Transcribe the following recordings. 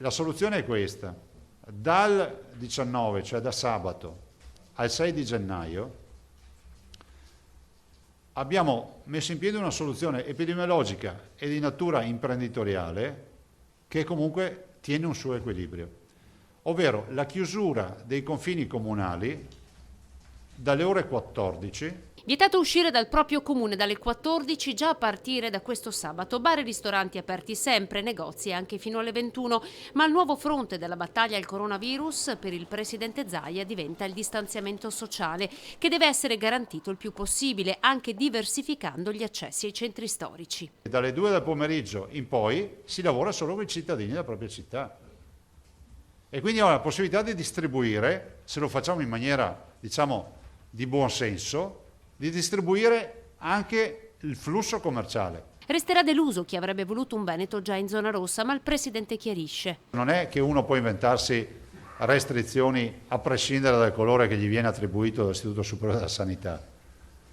La soluzione è questa: dal 19, cioè da sabato, al 6 di gennaio, abbiamo messo in piedi una soluzione epidemiologica e di natura imprenditoriale che comunque tiene un suo equilibrio, ovvero la chiusura dei confini comunali dalle ore 14. Vietato uscire dal proprio comune dalle 14 già a partire da questo sabato. Bar e ristoranti aperti sempre, negozi anche fino alle 21. Ma il nuovo fronte della battaglia al coronavirus per il presidente Zaia diventa il distanziamento sociale, che deve essere garantito il più possibile, anche diversificando gli accessi ai centri storici. Dalle 2 del pomeriggio in poi si lavora solo con i cittadini della propria città. E quindi ho la possibilità di distribuire, se lo facciamo in maniera, diciamo, di buon senso, di distribuire anche il flusso commerciale. Resterà deluso chi avrebbe voluto un Veneto già in zona rossa, ma il presidente chiarisce. Non è che uno può inventarsi restrizioni a prescindere dal colore che gli viene attribuito dall'Istituto Superiore della Sanità.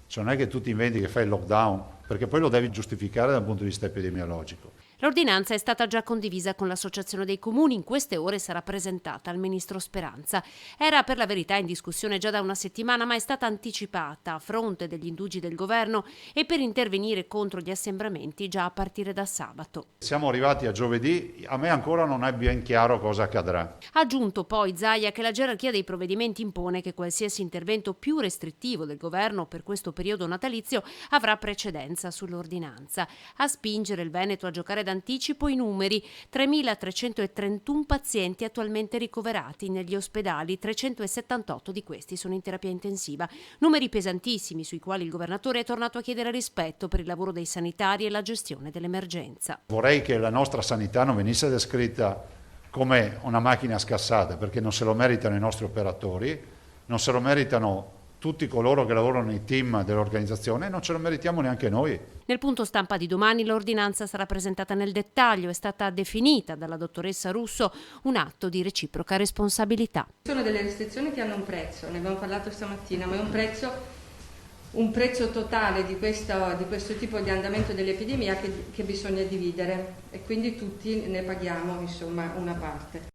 Cioè non è che tu ti inventi che fai il lockdown, perché poi lo devi giustificare dal punto di vista epidemiologico. L'ordinanza è stata già condivisa con l'Associazione dei Comuni, in queste ore sarà presentata al ministro Speranza. Era per la verità in discussione già da una settimana, ma è stata anticipata a fronte degli indugi del governo e per intervenire contro gli assembramenti già a partire da sabato. Siamo arrivati a giovedì, a me ancora non è ben chiaro cosa accadrà. Ha aggiunto poi Zaia che la gerarchia dei provvedimenti impone che qualsiasi intervento più restrittivo del governo per questo periodo natalizio avrà precedenza sull'ordinanza. A spingere il Veneto a giocare d'anticipo i numeri: 3.331 pazienti attualmente ricoverati negli ospedali, 378 di questi sono in terapia intensiva. Numeri pesantissimi sui quali il governatore è tornato a chiedere rispetto per il lavoro dei sanitari e la gestione dell'emergenza. Vorrei che la nostra sanità non venisse descritta come una macchina scassata, perché non se lo meritano i nostri operatori, non se lo meritano tutti coloro che lavorano nei team dell'organizzazione e non ce lo meritiamo neanche noi. Nel punto stampa di domani l'ordinanza sarà presentata nel dettaglio, è stata definita dalla dottoressa Russo un atto di reciproca responsabilità. Sono delle restrizioni che hanno un prezzo, ne abbiamo parlato stamattina, ma è un prezzo totale di questo tipo di andamento dell'epidemia che bisogna dividere e quindi tutti ne paghiamo insomma una parte.